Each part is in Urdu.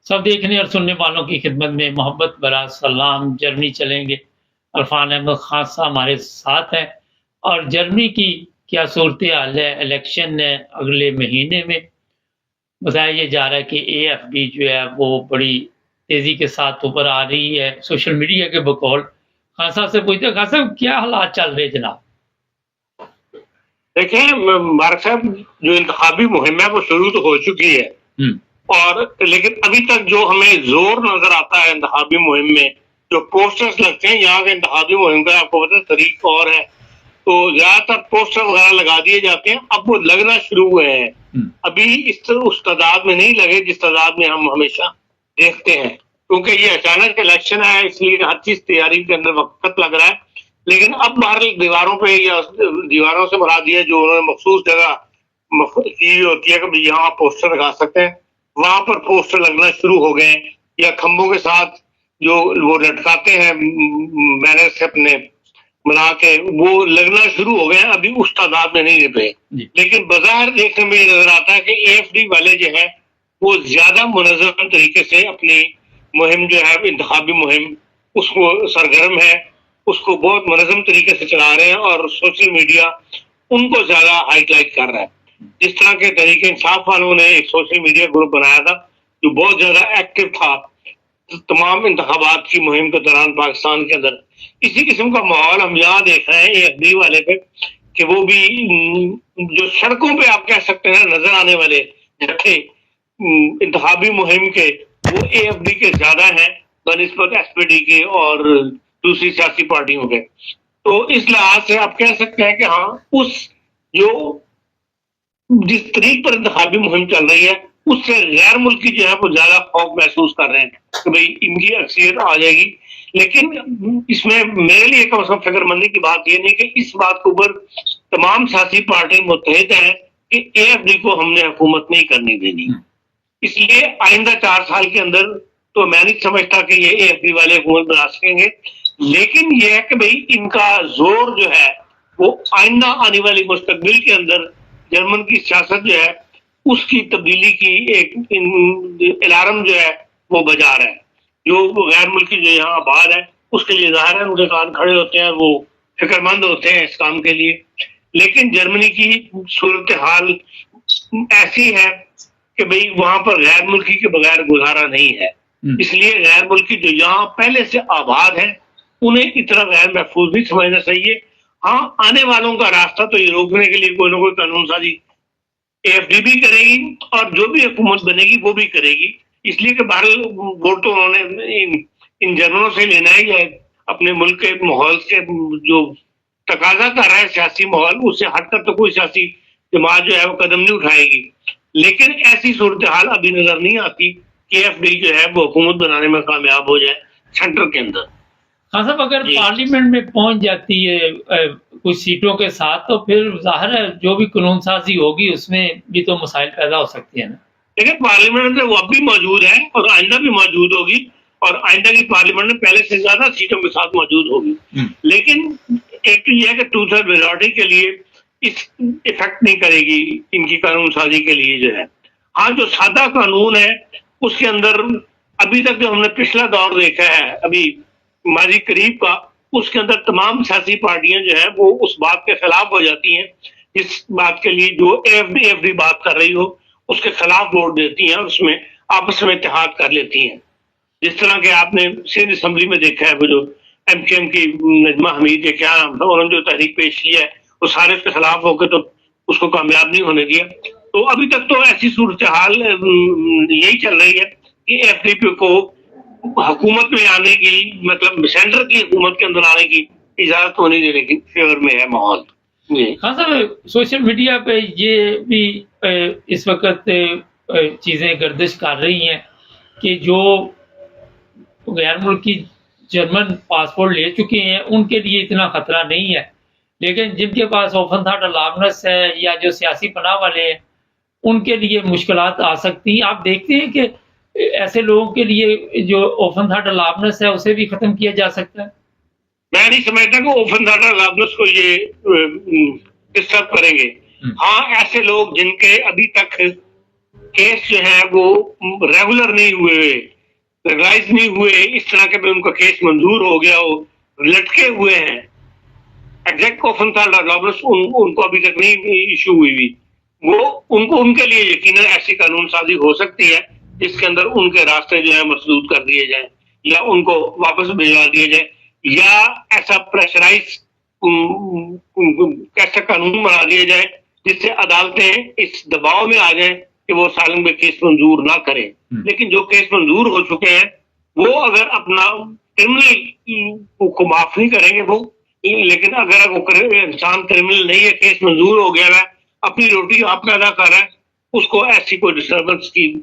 سب دیکھنے اور سننے والوں کی خدمت میں محبت برا سلام. جرمنی چلیں گے. عرفان احمد خان صاحب ہمارے ساتھ ہیں. اور جرمنی کی کیا صورتحال ہے؟ الیکشن ہے اگلے مہینے میں. بتایا یہ جا رہا ہے کہ اے ایف ڈی جو ہے وہ بڑی تیزی کے ساتھ اوپر آ رہی ہے. سوشل میڈیا کے بقول خان صاحب سے پوچھتے ہیں، خان صاحب کیا حالات چل رہے جناب؟ دیکھیں مبارک صاحب، جو انتخابی مہم ہے وہ شروع تو ہو چکی ہے، اور لیکن ابھی تک جو ہمیں زور نظر آتا ہے انتخابی مہم میں، جو پوسٹرز لگتے ہیں یہاں کے انتخابی مہم کا آپ کو پتا طریق اور ہے، تو زیادہ تر پوسٹر وغیرہ لگا دیے جاتے ہیں. اب وہ لگنا شروع ہوئے ہیں، ابھی اس تعداد میں نہیں لگے جس تعداد میں ہم ہمیشہ دیکھتے ہیں، کیونکہ یہ اچانک الیکشن ہے، اس لیے ہر چیز تیاری کے اندر وقت لگ رہا ہے. لیکن اب باہر دیواروں پہ یا دیواروں سے مراد دیا جو انہوں نے مخصوص جگہ کی ہوتی ہے کہ یہاں پوسٹر لگا سکتے ہیں، وہاں پر پوسٹر لگنا شروع ہو گئے ہیں، یا کھمبوں کے ساتھ جو وہ لٹکاتے ہیں بینر سے اپنے بنا کے وہ لگنا شروع ہو گئے ہیں. ابھی اس تعداد میں نہیں رہے، لیکن بظاہر دیکھنے میں یہ نظر آتا ہے کہ اے ایف ڈی والے جو ہے وہ زیادہ منظم طریقے سے اپنی مہم جو ہے انتخابی مہم اس کو سرگرم ہے، اس کو بہت منظم طریقے سے چلا رہے ہیں، اور سوشل میڈیا ان کو زیادہ ہائی لائٹ کر رہا ہے. جس طرح کے تحریک انصاف والوں نے ایک سوشل میڈیا گروپ بنایا تھا جو بہت زیادہ ایکٹیو تھا تمام انتخابات کی مہم کے دوران پاکستان کے اندر، اسی قسم کا ماحول ہم یہاں دیکھ رہے ہیں اے ایف ڈی والے پہ، کہ وہ بھی جو سڑکوں پہ آپ کہہ سکتے ہیں نظر آنے والے جتھے انتخابی مہم کے وہ اے ایف ڈی کے زیادہ ہیں بنسبت ایس پی ڈی کے اور دوسری سیاسی پارٹیوں کے. تو اس لحاظ سے آپ کہہ سکتے ہیں کہ ہاں اس جو جس طریق پر انتخابی مہم چل رہی ہے اس سے غیر ملکی جو ہے وہ زیادہ خوف محسوس کر رہے ہیں کہ بھئی ان کی اکثریت آ جائے گی. لیکن اس میں میرے لیے کم از کم فکر مندی کی بات یہ نہیں کہ اس بات کے اوپر تمام سیاسی پارٹی متحد ہیں کہ اے ایف ڈی کو ہم نے حکومت نہیں کرنی دینی. اس لیے آئندہ 4 سال کے اندر تو میں نہیں سمجھتا کہ یہ اے ایف ڈی والے حکومت بنا سکیں گے. لیکن یہ ہے کہ بھئی ان کا زور جو ہے وہ آئندہ آنے والی مستقبل کے اندر جرمن کی سیاست جو ہے اس کی تبدیلی کی ایک الارم جو ہے وہ بجا رہا ہے. جو غیر ملکی جو یہاں آباد ہے اس کے لیے ظاہر ہے ان کے کان کھڑے ہوتے ہیں، وہ فکر مند ہوتے ہیں اس کام کے لیے. لیکن جرمنی کی صورتحال ایسی ہے کہ بھئی وہاں پر غیر ملکی کے بغیر گزارا نہیں ہے. اس لیے غیر ملکی جو یہاں پہلے سے آباد ہیں انہیں اتنا غیر محفوظ نہیں سمجھنا چاہیے. ہاں آنے والوں کا راستہ تو یہ روکنے کے لیے کوئی نہ کوئی قانون سازی اے ایف ڈی بھی کرے گی، اور جو بھی حکومت بنے گی وہ بھی کرے گی. اس لیے کہ بہرحال ووٹ تو انہوں نے ان جرمنوں سے لینا ہے، یا اپنے ملک کے ماحول سے جو تقاضا کر رہا ہے سیاسی ماحول اس سے ہٹ کر تو کوئی سیاسی جماعت جو ہے وہ قدم نہیں اٹھائے گی. لیکن ایسی صورتحال ابھی نظر نہیں آتی کہ اے ایف ڈی جو ہے وہ حکومت بنانے میں کامیاب ہو جائے سینٹر کے اندر. خان صاحب اگر پارلیمنٹ میں پہنچ جاتی ہے کچھ سیٹوں کے ساتھ تو پھر ظاہر ہے جو بھی قانون سازی ہوگی اس میں بھی تو مسائل پیدا ہو سکتے ہیں نا. لیکن پارلیمنٹ میں وہ اب بھی موجود ہے اور آئندہ بھی موجود ہوگی، اور آئندہ کی پارلیمنٹ میں پہلے سے زیادہ سیٹوں کے ساتھ موجود ہوگی. لیکن ایک تو یہ ہے کہ 2/3 میجورٹی کے لیے اس افیکٹ نہیں کرے گی ان کی قانون سازی کے لیے جو ہے. ہاں جو سادہ قانون ہے اس کے اندر ابھی تک جو ہم نے پچھلا دور دیکھا ہے ابھی ماضی قریب کا، اس کے اندر تمام سیاسی پارٹیاں جو ہے وہ اس بات کے خلاف ہو جاتی ہیں جس بات کے لیے جو اے ایف ڈی بات کر رہی ہو اس کے خلاف ووٹ دیتی ہیں اور اس میں آپس میں اتحاد کر لیتی ہیں. جس طرح کہ آپ نے سندھ اسمبلی میں دیکھا ہے وہ جو ایم کیو ایم کی نجمہ حمید یا کیا نام تھا انہوں نے جو تحریک پیش کی ہے وہ سارے اس کے خلاف ہو کے تو اس کو کامیاب نہیں ہونے دیا. تو ابھی تک تو ایسی صورتحال یہی چل رہی ہے کہ ایف ڈی پی کو حکومت میں آنے کی مطلب سینٹر کی حکومت کے اندر آنے کی اجازت ہونے دینے کی فیور میں ہے ماحول. ہاں صاحب سوشل میڈیا پہ یہ بھی اس وقت چیزیں گردش کر رہی ہیں کہ جو غیر ملکی جرمن پاسپورٹ لے چکے ہیں ان کے لیے اتنا خطرہ نہیں ہے، لیکن جن کے پاس اوپن تھاٹ الارمنس ہے یا جو سیاسی پناہ والے ہیں ان کے لیے مشکلات آ سکتی ہیں. آپ دیکھتے ہیں کہ ایسے لوگوں کے لیے جو اوپن تھاٹ الارمنس ہے اسے بھی ختم کیا جا سکتا ہے. میں نہیں سمجھتا کہ اوپن تھاٹ الارمنس کو یہ ڈسٹرب کریں گے. ہاں ایسے لوگ جن کے ابھی تک کیس جو ہے وہ ریگولر نہیں ہوئے، ریگولائز نہیں ہوئے، اس طرح کے بھی ان کا کیس منظور ہو گیا ہو، لٹکے ہوئے ہیں. ایگزیکٹ لابرس ان کو ابھی تک نہیں ایشو ہوئی ہوئی. وہ ان کے لیے یقیناً ایسی قانون سازی ہو سکتی ہے جس کے اندر ان کے راستے جو ہے مسدود کر دیے جائیں یا ان کو واپس بھجوا دیے جائے، یا ایسا پریشرائز کیسا قانون بنا دیا جائے جس سے عدالتیں اس دباؤ میں آ جائیں کہ وہ سالنگ میں کیس منظور نہ کریں. لیکن جو کیس منظور ہو چکے ہیں وہ اگر اپنا کرمنل کو معاف نہیں کریں گے وہ، لیکن اگر وہ انسان کرمنل نہیں ہے، کیس منظور ہو گیا ہے، اپنی روٹی آپ پیدا کر رہا ہے، اس کو ایسی کوئی ڈسٹربنس کی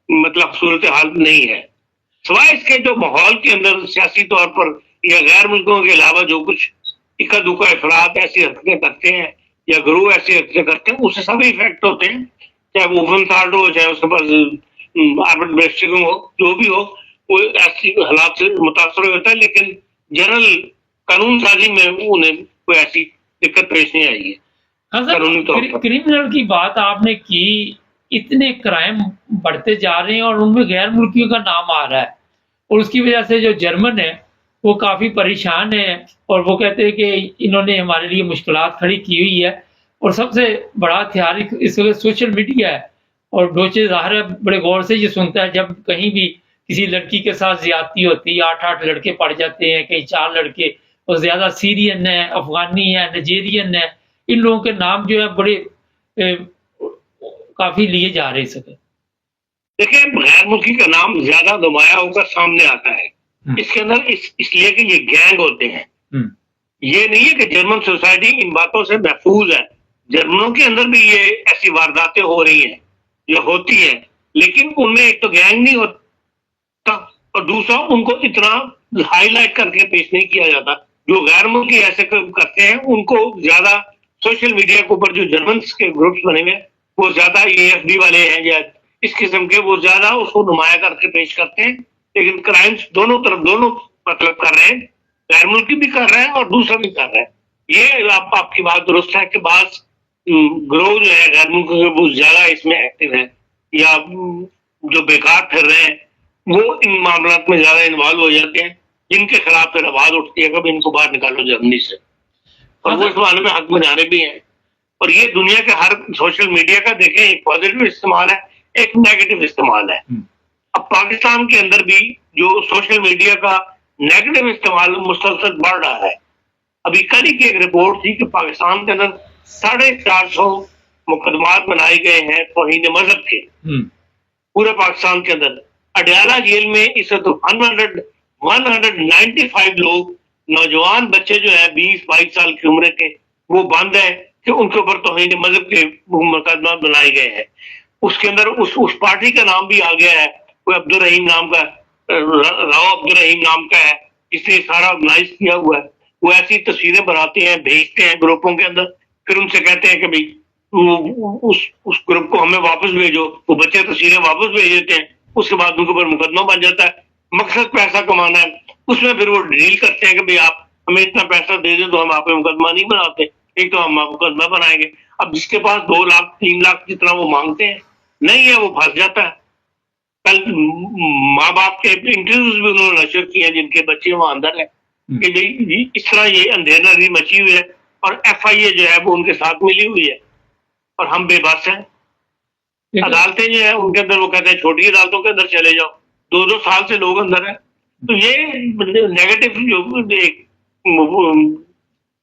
مطلب صورتحال نہیں ہے. سوائے اس کے جو ماحول کے اندر سیاسی طور پر یا غیر ملکوں کے علاوہ جو کچھ اکا دکا افراد ایسی حرکتیں کرتے ہیں یا گروہ ایسی حرکتیں کرتے ہیں، اس سے سب افیکٹ ہوتے ہیں، چاہے وہ اوپن تھارڈ ہو، چاہے اس کے پاس آربٹ بیسٹنگ ہو، جو بھی ہو، وہ ایسی حالات سے متاثر ہوتا ہے. لیکن جنرل قانون سازی میں انہیں کوئی ایسی دقت پیش نہیں آئی ہے. کرمنل کی بات آپ نے کی، اتنے کرائم بڑھتے جا رہے ہیں اور ان میں غیر ملکیوں کا نام آ رہا ہے، اور اس کی وجہ سے جو جرمن ہے وہ کافی پریشان ہے، اور وہ کہتے ہیں کہ انہوں نے ہمارے لیے مشکلات کھڑی کی ہوئی ہے. اور سب سے بڑا ہتھیار اس وقت سوشل میڈیا ہے. اور ڈوچے ظاہر ہے بڑے غور سے یہ سنتا ہے جب کہیں بھی کسی لڑکی کے ساتھ زیادتی ہوتی، 8 لڑکے پڑ جاتے ہیں، کہیں 4 لڑکے، اور زیادہ سیرین ہے، افغانی ہے، نائجیرین ہے، ان لوگوں کے نام جو ہے بڑے کافی لیے جا رہے سکے. دیکھیں، غیر ملکی کا نام زیادہ نمایاں ہو کر سامنے آتا ہے اس کے اندر اس لیے کہ یہ گینگ ہوتے ہیں. یہ نہیں ہے کہ جرمن سوسائٹی ان باتوں سے محفوظ ہے، جرمنوں کے اندر بھی یہ ایسی وارداتیں ہو رہی ہیں، یہ ہوتی ہیں، لیکن ان میں ایک تو گینگ نہیں ہوتا اور دوسرا ان کو اتنا ہائی لائٹ کر کے پیش نہیں کیا جاتا. جو غیر ملکی ایسے کرتے ہیں ان کو زیادہ سوشل میڈیا کے اوپر جو جرمنس کے گروپس بنے ہوئے وہ زیادہ AFD والے ہیں یا اس قسم کے، وہ زیادہ اس کو نمایاں کر کے پیش کرتے ہیں. لیکن کرائمز دونوں مطلب کر رہے ہیں، غیر ملکی بھی کر رہے ہیں اور دوسرا بھی کر رہے ہیں. یہ آپ کی بات درست ہے کہ بعض گروہ جو ہے غیر ملکی کے وہ زیادہ اس میں ایکٹیو ہیں یا جو بیکار پھر رہے ہیں وہ ان معاملات میں زیادہ انوالو ہو جاتے ہیں، جن کے خلاف پھر آواز اٹھتی ہے کہ ان کو باہر نکالو جرمنی سے، اور وہ اس معاملے میں حق میں جانے بھی ہیں. اور یہ دنیا کے ہر سوشل میڈیا کا دیکھیں ایک پازیٹیو استعمال ہے، ایک نیگیٹو استعمال ہے. اب پاکستان کے اندر بھی جو سوشل میڈیا کا نیگیٹو استعمال مسلسل بڑھ رہا ہے. ابھی کل ہی کی ایک رپورٹ تھی کہ پاکستان کے اندر 450 مقدمات بنائے گئے ہیں توہین مذہب کے پورے پاکستان کے اندر. اڈیالہ جیل میں اس وقت 195 لوگ، نوجوان بچے جو ہیں 20-22 سال کی عمر کے، وہ بند ہیں کہ ان کے اوپر توہین مذہب کے مقدمات بنائے گئے ہیں. اس کے اندر اس پارٹی کا نام بھی آ گیا ہے، کوئی عبدالرحیم نام کا، راؤ عبدالرحیم نام کا ہے، اس نے سارا آرگنائز کیا ہوا ہے. وہ ایسی تصویریں بناتے ہیں، بھیجتے ہیں گروپوں کے اندر، پھر ان سے کہتے ہیں کہ بھائی اس گروپ کو ہمیں واپس بھیجو. وہ بچے تصویریں واپس بھیج دیتے ہیں، اس کے بعد ان کے اوپر مقدمہ بن جاتا ہے. مقصد پیسہ کمانا ہے. اس میں پھر وہ ڈیل کرتے ہیں کہ بھائی آپ ہمیں اتنا پیسہ دے دیں تو ہم آپ پہ مقدمہ نہیں بناتے، ایک تو ہم مقدمہ بنائیں گے. اب جس کے پاس 2 لاکھ 3 لاکھ جتنا وہ مانگتے ہیں نہیں ہے، وہ پھنس جاتا ہے. کل ماں باپ کے انٹرویوز بھی انہوں نے نشر کیے ہیں جن کے بچے وہاں اندر ہیں کہ بھائی اس طرح یہ اندھیرنگری مچی ہوئی ہے اور FIA جو ہے وہ ان کے ساتھ ملی ہوئی ہے اور ہم بے بس ہیں. عدالتیں جو ہے ان کے اندر وہ کہتے ہیں چھوٹی عدالتوں کے اندر چلے جاؤ، 2 سال سے لوگ اندر ہیں. تو یہ نیگیٹو جو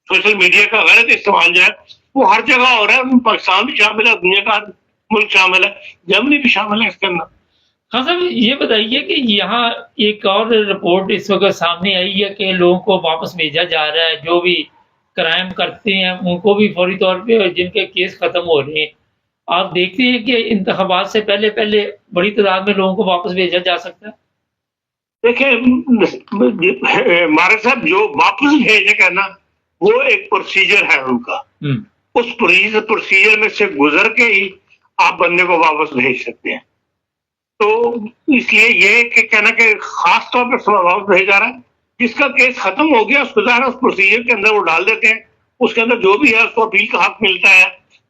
سوشل میڈیا کا غلط استعمال جو ہے وہ ہر جگہ ہو رہا ہے. پاکستان بھی شامل ہے، دنیا کا ملک شامل ہے، جرمنی بھی شامل ہے اس کے اندر. ہاں صاحب، یہ بتائیے کہ یہاں ایک اور رپورٹ اس وقت سامنے آئی ہے کہ لوگوں کو واپس بھیجا جا رہا ہے، جو بھی کرائم کرتے ہیں ان کو بھی فوری طور پہ جن کے کیس ختم ہو رہے ہیں. آپ دیکھتے ہیں کہ انتخابات سے پہلے بڑی تعداد میں لوگوں کو واپس بھیجا جا سکتا ہے. دیکھیں ہمارے صاحب، جو واپس بھیجنے کا نا وہ ایک پروسیجر ہے ان کا. اس پروسیجر میں سے گزر کے ہی آپ بندے کو واپس بھیج سکتے ہیں. تو اس لیے یہ کہ کہنا کہ خاص طور پر واپس بھیجا جا رہا ہے جس کا کیس ختم ہو گیا، اس کو ظاہر اس پروسیجر کے اندر وہ ڈال دیتے ہیں، اس کے اندر جو بھی ہے اس کو اپیل کا حق ملتا ہے،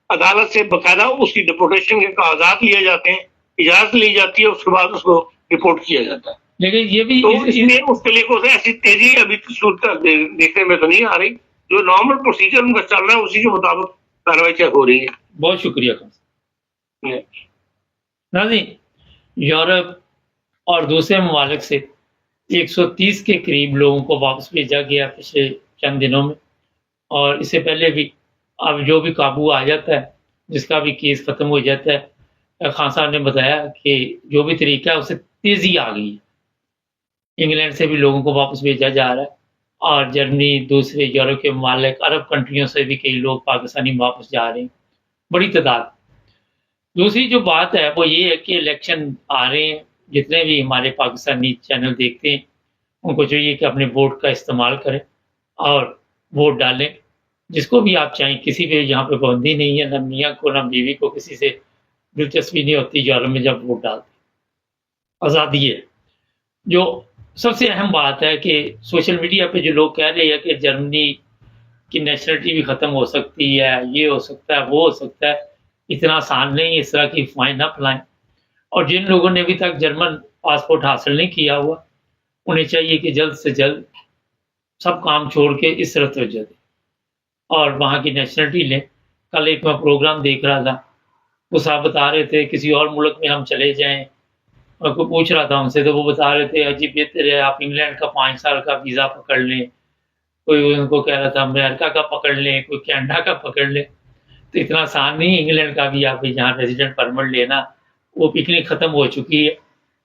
عدالت سے باقاعدہ اس کی ڈپورٹیشن کے کاغذات لیے جاتے ہیں، اجازت لی جاتی ہے، اس کے بعد اس کو ڈپورٹ کیا جاتا ہے. لیکن یہ بھی تو اس میں اس کے لیے کوئی ایسی تیزی ابھی صورت دیکھنے میں تو نہیں آ رہی. جو نارمل پروسیجر ان کا چل رہا ہے اسی کے مطابق کارروائی ہو رہی ہے. بہت شکریہ ناظرین، یورپ اور دوسرے ممالک سے 130 کے قریب لوگوں کو واپس بھیجا گیا پچھلے چند دنوں میں، اور اس سے پہلے بھی اب جو بھی قابو آ جاتا ہے، جس کا بھی کیس ختم ہو جاتا ہے، خان صاحب نے بتایا کہ جو بھی طریقہ ہے اسے تیزی آ گئی ہے. انگلینڈ سے بھی لوگوں کو واپس بھیجا جا رہا ہے، اور جرمنی، دوسرے یورپ کے ممالک، عرب کنٹریوں سے بھی کئی لوگ پاکستانی واپس جا رہے ہیں، بڑی تعداد. دوسری جو بات ہے وہ یہ ہے کہ الیکشن آ رہے ہیں، جتنے بھی ہمارے پاکستانی چینل دیکھتے ہیں ان کو چاہیے کہ اپنے ووٹ کا استعمال کریں اور ووٹ ڈالیں. جس کو بھی آپ چاہیں، کسی پہ یہاں پہ پابندی نہیں ہے، نہ میاں کو نہ بیوی کو کسی سے دلچسپی نہیں ہوتی یورپ میں جب ووٹ ڈالتے، آزادی ہے. جو سب سے اہم بات ہے کہ سوشل میڈیا پہ جو لوگ کہہ رہے ہیں کہ جرمنی کی نیشنلٹی بھی ختم ہو سکتی ہے، یہ ہو سکتا ہے، وہ ہو سکتا ہے، اتنا آسان نہیں، اس طرح کی افواہیں نہ پھیلائیں. اور جن لوگوں نے ابھی تک جرمن پاسپورٹ حاصل نہیں کیا ہوا، انہیں چاہیے کہ جلد سے جلد سب کام چھوڑ کے اس طرف توجہ دیں اور وہاں کی نیشنلٹی لیں. کل ایک میں پروگرام دیکھ رہا تھا، وہ صاحب بتا رہے تھے کسی اور ملک میں ہم چلے جائیں، اور کوئی پوچھ رہا تھا ان سے تو وہ بتا رہے تھے عجیب بہتر ہے آپ انگلینڈ کا 5 سال کا ویزا پکڑ لیں، کوئی ان کو کہہ رہا تھا امریکہ کا پکڑ لیں، کوئی کینیڈا کا پکڑ لیں. تو اتنا آسان نہیں انگلینڈ کا بھی آپ یہاں ریزیڈنٹ پرمٹ لینا، وہ پکنک ختم ہو چکی ہے.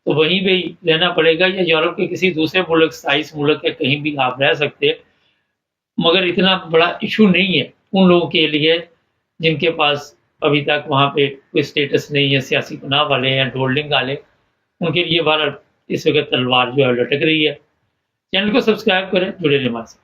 تو وہیں پہ رہنا پڑے گا، یا یورپ کے کسی دوسرے ملک، 27 ملک یا کہیں بھی آپ رہ سکتے ہیں. مگر اتنا بڑا ایشو نہیں ہے ان لوگوں کے لیے جن کے پاس ابھی تک وہاں پہ کوئی اسٹیٹس نہیں ہے، سیاسی پناہ والے یا ڈولڈنگ والے، ان کے لیے بار اس وقت تلوار جو ہے لٹک رہی ہے. چینل کو سبسکرائب کریں، جڑے رہیں ہمارے ساتھ.